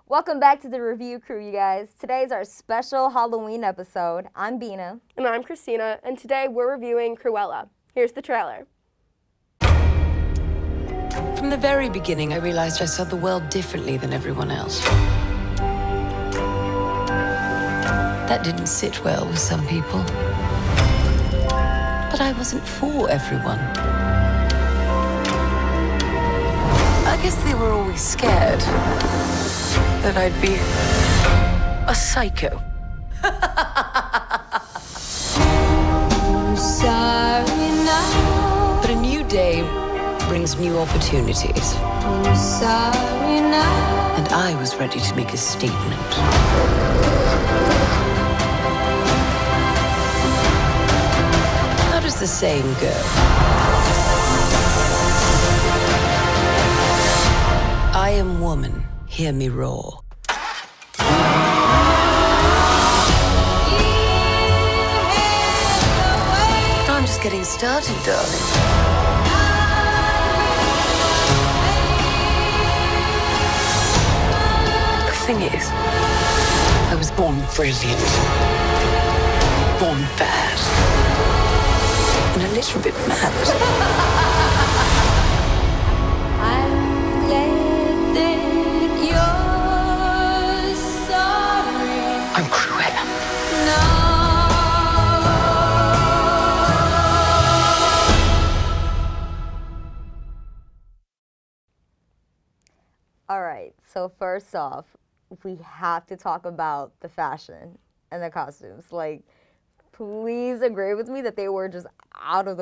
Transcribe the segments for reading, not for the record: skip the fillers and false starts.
Welcome back to the review crew, you guys. Today's our special Halloween episode. I'm Bina. And I'm Christina, and today we're reviewing Cruella. Here's the trailer. From the very beginning, I realized I saw the world differently than everyone else. That didn't sit well with some people. But I wasn't for everyone. I guess they were always scared that I'd be a psycho. Sorry now. But a new day brings new opportunities. Sorry now. And I was ready to make a statement. How does the saying go? I am woman, hear me roar. I'm just getting started, darling. The thing is, I was born brilliant, born bad, and a little bit mad. I'm glad that you're sorry. I'm Cruella. No. All right, so first off, we have to talk about the fashion and the costumes. Like, please agree with me that they were just out of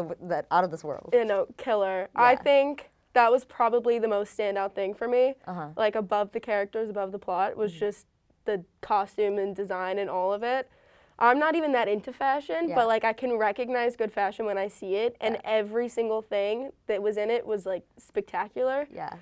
this world. You know, killer. Yeah. I think that was probably the most standout thing for me. Like, above the characters, above the plot, was just the costume and design and all of it. I'm not even that into fashion, but, like, I can recognize good fashion when I see it, and every single thing that was in it was, like, spectacular. Yeah.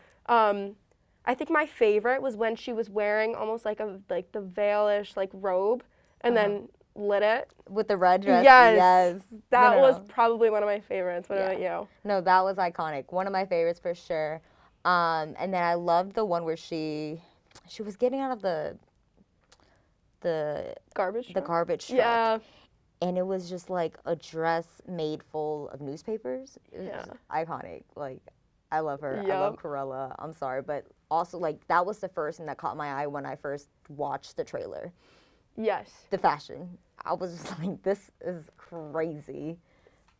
I think my favorite was when she was wearing almost like the veil-ish like robe, and then lit it With the red dress. Yes. That No. was probably one of my favorites. What about you? No, that was iconic. One of my favorites for sure. And then I loved the one where she was getting out of the Garbage truck? garbage truck. Yeah. And it was just like a dress made full of newspapers. It was Yeah. iconic. Like, I love her. I Yup. love Cruella. I'm sorry, but also, like, that was the first thing that caught my eye when I first watched the trailer. Yes. The fashion. I was just like, this is crazy.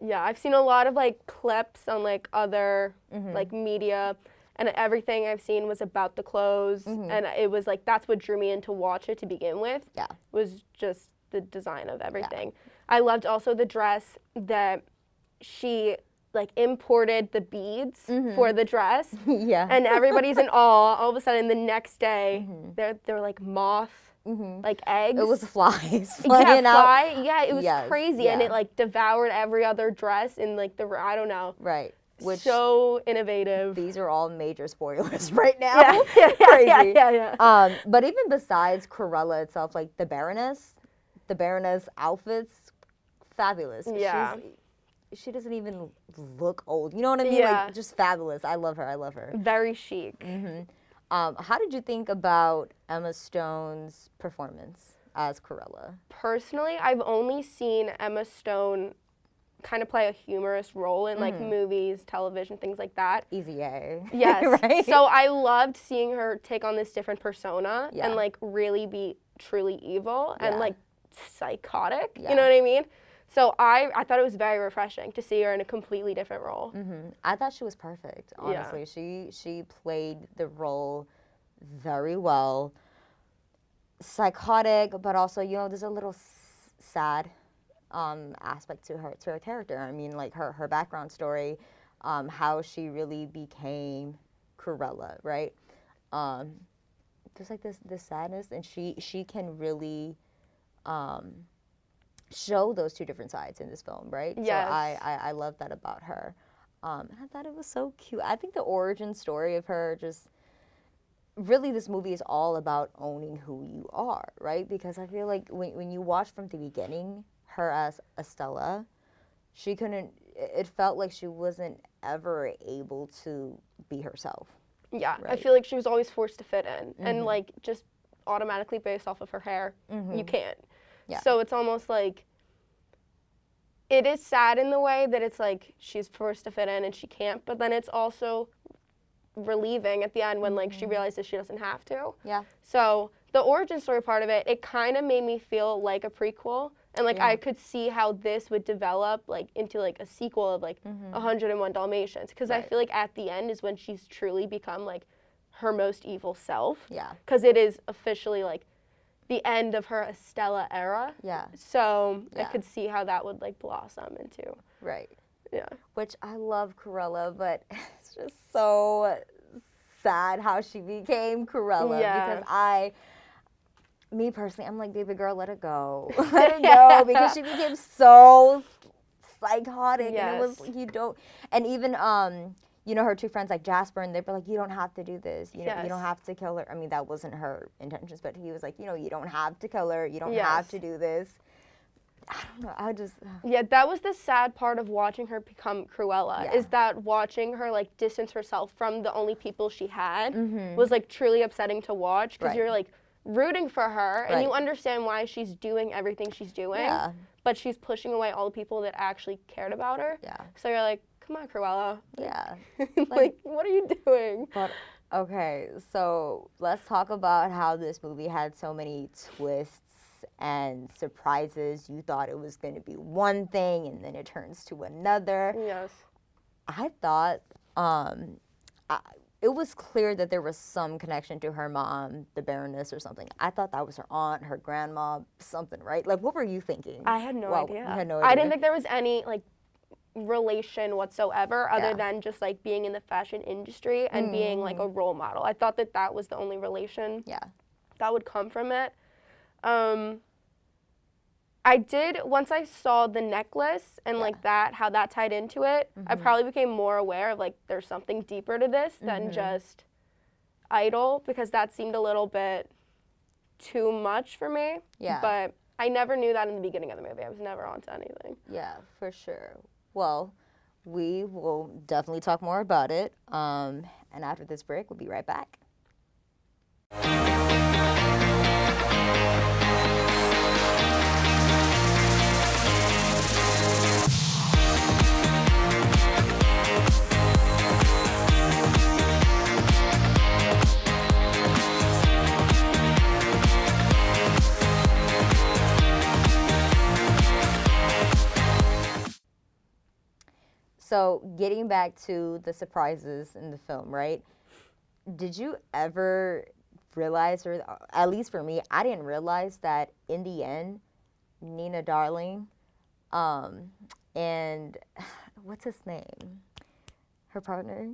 Yeah, I've seen a lot of like clips on like other like media, and everything I've seen was about the clothes, and it was like that's what drew me in to watch it to begin with. Yeah. Was just the design of everything. I loved also the dress that she like imported the beads for the dress. Yeah. And everybody's in awe. All of a sudden, the next day, they're like moth, like eggs. It was flies yeah, flying out. fly. Yeah, it was Yes, crazy, and yeah. it like devoured every other dress in like I don't know. Right. Which So innovative. these are all major spoilers right now. Yeah, Crazy. yeah. But even besides Cruella itself, like the Baroness outfits, fabulous. Yeah. She doesn't even look old. You know what I mean? Yeah. Like, just fabulous. I love her. Very chic. How did you think about Emma Stone's performance as Cruella? Personally, I've only seen Emma Stone kind of play a humorous role in like movies, television, things like that. Easy A. Yes. Right? So I loved seeing her take on this different persona Yeah. and like really be truly evil and Yeah. like psychotic. Yeah. You know what I mean? So I thought it was very refreshing to see her in a completely different role. I thought she was perfect, honestly. She played the role very well. Psychotic, but also, you know, there's a little sad aspect to her character. I mean, like her background story, how she really became Cruella, right? There's like this sadness, and she can really show those two different sides in this film, right? Yes. So I love that about her. And I thought it was so cute. I think the origin story of her just really this movie is all about owning who you are, right? Because I feel like when you watch from the beginning, her as Estella, she couldn't, it felt like she wasn't ever able to be herself. Yeah, right? I feel like she was always forced to fit in. And, like, just automatically based off of her hair, you can't. Yeah. So it's almost like, it is sad in the way that it's like she's forced to fit in and she can't, but then it's also relieving at the end when like she realizes she doesn't have to. Yeah. So the origin story part of it, it kind of made me feel like a prequel, and like I could see how this would develop like into like a sequel of like 101 Dalmatians, because I feel like at the end is when she's truly become like her most evil self. Yeah. Because it is officially like the end of her Estella era. Yeah. So I Yeah. could see how that would like blossom into. Right. Yeah. Which I love Cruella, but it's just so sad how she became Cruella. Yeah. Because me personally, I'm like, baby girl, let it go. Let it go. Because she became so psychotic. And it was, Yes. you don't, and even, you know, her two friends like Jasper, and they were like, you don't have to do this. You know, you don't Yes. have to kill her. I mean, that wasn't her intentions, but he was like, you know, you don't have to kill her. You don't Yes. have to do this. I don't know. I just. Yeah, that was the sad part of watching her become Cruella, Yeah. is that watching her like distance herself from the only people she had was like truly upsetting to watch, because Right. you're like rooting for her and you Right. understand why she's doing everything she's doing, Yeah. but she's pushing away all the people that actually cared about her. Yeah. So you're like, come on, Cruella. Yeah. Like, what are you doing? But okay, so let's talk about how this movie had so many twists and surprises. You thought it was going to be one thing and then it turns to another. Yes. I thought it was clear that there was some connection to her mom, the Baroness or something. I thought that was her aunt, her grandma, something, right? Like, what were you thinking? I had no idea. You had no I idea? didn't think there was any like relation whatsoever other Yeah. than just like being in the fashion industry and being like a role model. I thought that that was the only relation Yeah. that would come from it. I did, once I saw the necklace and like that, how that tied into it, I probably became more aware of like there's something deeper to this than just idol, because that seemed a little bit too much for me. Yeah. But I never knew that in the beginning of the movie. I was never onto anything. Yeah, for sure. Well, we will definitely talk more about it. And after this break, we'll be right back. So, getting back to the surprises in the film, right? Did you ever realize, or at least for me, I didn't realize that in the end, Nina Darling, and what's his name? Her partner.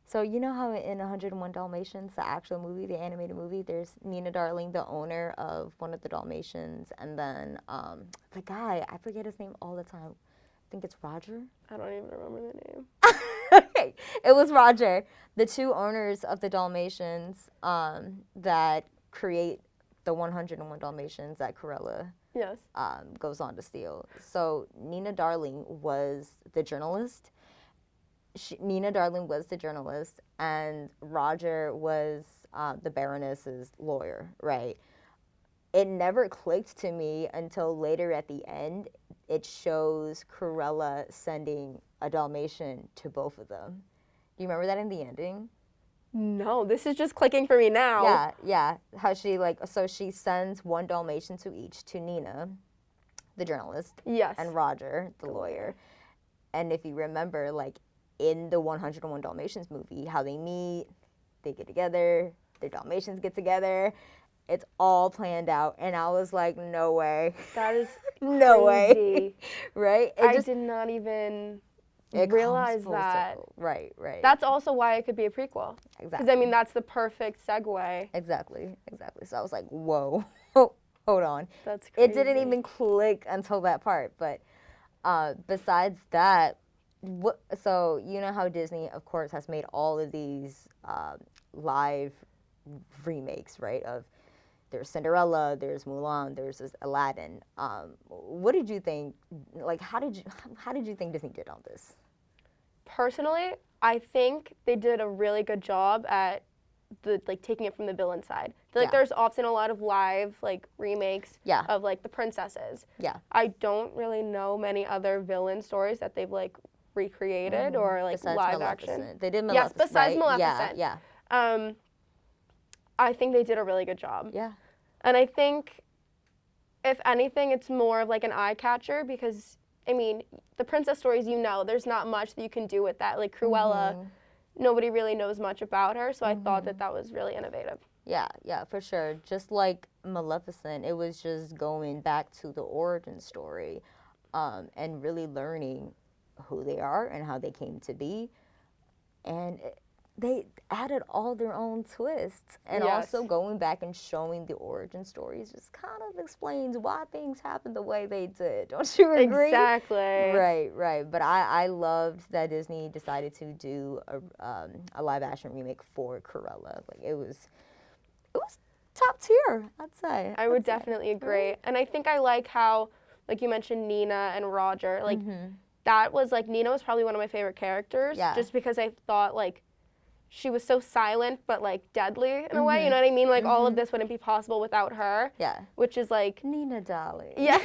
So you know how in 101 Dalmatians, the actual movie, the animated movie, there's Nina Darling, the owner of one of the Dalmatians, and then the guy, I forget his name all the time. I think it's Roger. I don't even remember the name. Okay, it was Roger. The two owners of the Dalmatians that create the 101 Dalmatians that Cruella Yes. goes on to steal. So Nina Darling was the journalist. Nina Darling was the journalist, and Roger was the Baroness's lawyer, right? It never clicked to me until later at the end. It shows Cruella sending a Dalmatian to both of them. Do you remember that in the ending? No, this is just clicking for me now. Yeah, yeah. How she so she sends one Dalmatian to each, to Nina, the journalist, Yes. and Roger, the lawyer. And if you remember, like in the 101 Dalmatians movie, how they meet, they get together, their Dalmatians get together. It's all planned out, and I was like, no way. That is No way. crazy. Right? I did not even it realize comes full that. circle. Right, right. That's also why it could be a prequel. Because, exactly. I mean, that's the perfect segue. Exactly, exactly. So I was like, whoa, hold on. That's crazy. It didn't even click until that part. But besides that, so you know how Disney, of course, has made all of these live remakes, right? There's Cinderella, there's Mulan, there's Aladdin. What did you think? Like, how did you think Disney did on this? Personally, I think they did a really good job at taking it from the villain side. I feel like there's often a lot of live remakes of the princesses. Yeah. I don't really know many other villain stories that they've recreated or besides live Maleficent. action. They did Maleficent. Yes, besides right? Maleficent. Yeah. I think they did a really good job. Yeah. And I think, if anything, it's more of an eye catcher because, I mean, the princess stories, there's not much that you can do with that. Like Cruella, nobody really knows much about her, so I thought that was really innovative. Yeah, for sure. Just like Maleficent, it was just going back to the origin story and really learning who they are and how they came to be. And they added all their own twists. And also going back and showing the origin stories just kind of explains why things happened the way they did. Don't you agree? Exactly. Right. But I loved that Disney decided to do a live action remake for Cruella. It was top tier, I'd say. I would definitely agree. And I think I like how, you mentioned Nina and Roger, that was, Nina was probably one of my favorite characters. Yeah. Just because I thought, she was so silent but, deadly in a way, you know what I mean? All of this wouldn't be possible without her. Yeah. Which is, Nina, darling. Yeah.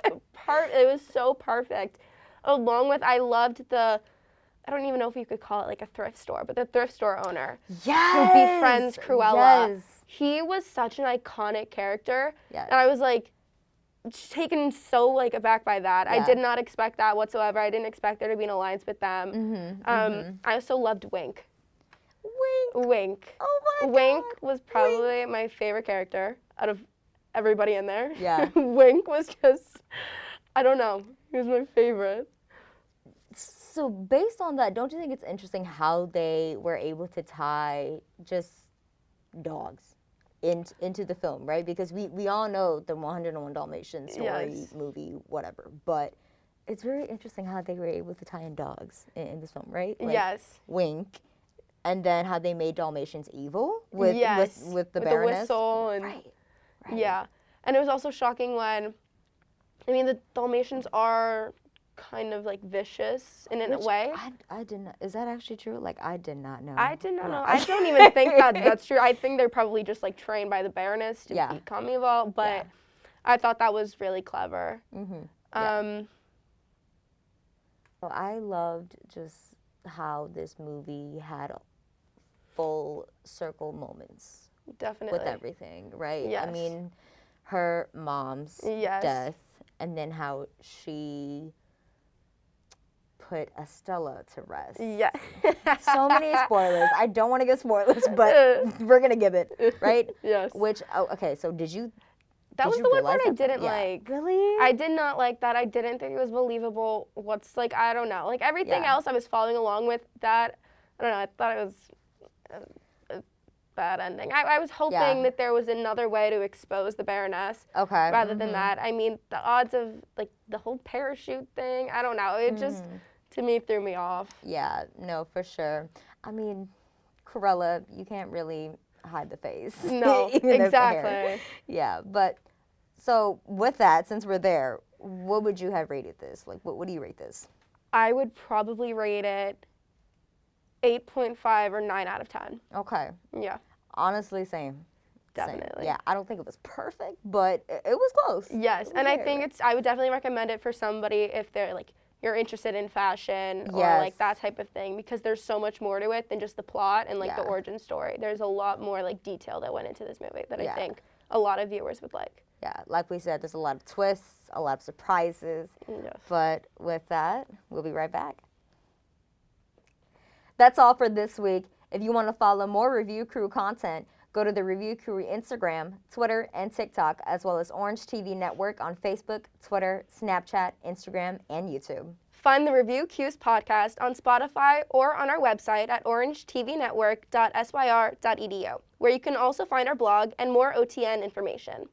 It was so perfect. Along with, I loved I don't even know if you could call it, a thrift store, but the thrift store owner. Yes! Who befriends Cruella. Yes. He was such an iconic character. Yes. And I was, taken so, aback by that. Yeah. I did not expect that whatsoever. I didn't expect there to be an alliance with them. I also loved Wink. Wink. Oh, my God. Wink was probably my favorite character out of everybody in there. Yeah. Wink was just, I don't know. He was my favorite. So based on that, don't you think it's interesting how they were able to tie just dogs into the film, right? Because we all know the 101 Dalmatians story, movie, whatever. But it's very interesting how they were able to tie in dogs in this film, right? Yes. Wink. And then how they made Dalmatians evil with the Baroness. The whistle. And, right. Yeah. And it was also shocking when, the Dalmatians are kind of vicious in a way. I did not. Is that actually true? I did not know. I did not know. I don't even think that's true. I think they're probably just trained by the Baroness to become evil. But I thought that was really clever. So I loved just how this movie had full circle moments. Definitely. With everything, right? Yes. I mean, her mom's death, and then how she put Estella to rest. Yeah. So many spoilers. I don't want to give spoilers, but we're going to give it, right? Yes. Which, okay, so did you That was the one part I didn't Yeah. like. Really? I did not like that. I didn't think it was believable. I don't know. Everything else I was following along with that. I don't know. I thought it was a bad ending. I was hoping that there was another way to expose the Baroness. Okay. Rather than that. I mean, the odds of the whole parachute thing, I don't know. It just, to me, threw me off. Yeah, no, for sure. I mean, Cruella, you can't really hide the face. No, exactly. Yeah, but so with that, since we're there, what would you have rated this? What do you rate this? I would probably rate it 8.5 or 9 out of 10. Okay. Yeah. Honestly, same. Definitely. Same. Yeah, I don't think it was perfect, but it was close. Yes, and I think I would definitely recommend it for somebody if they're you're interested in fashion or that type of thing, because there's so much more to it than just the plot and the origin story. There's a lot more detail that went into this movie that I think a lot of viewers would like. Yeah, like we said, there's a lot of twists, a lot of surprises. Yes. But with that, we'll be right back. That's all for this week. If you want to follow more Review Crew content, go to the Review Crew Instagram, Twitter, and TikTok, as well as Orange TV Network on Facebook, Twitter, Snapchat, Instagram, and YouTube. Find the Review Q's podcast on Spotify or on our website at orangetvnetwork.syr.edu, where you can also find our blog and more OTN information.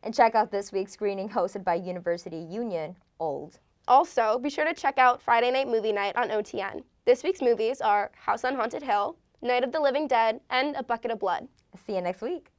And check out this week's screening hosted by University Union, Old. Also, be sure to check out Friday Night Movie Night on OTN. This week's movies are House on Haunted Hill, Night of the Living Dead, and A Bucket of Blood. See you next week.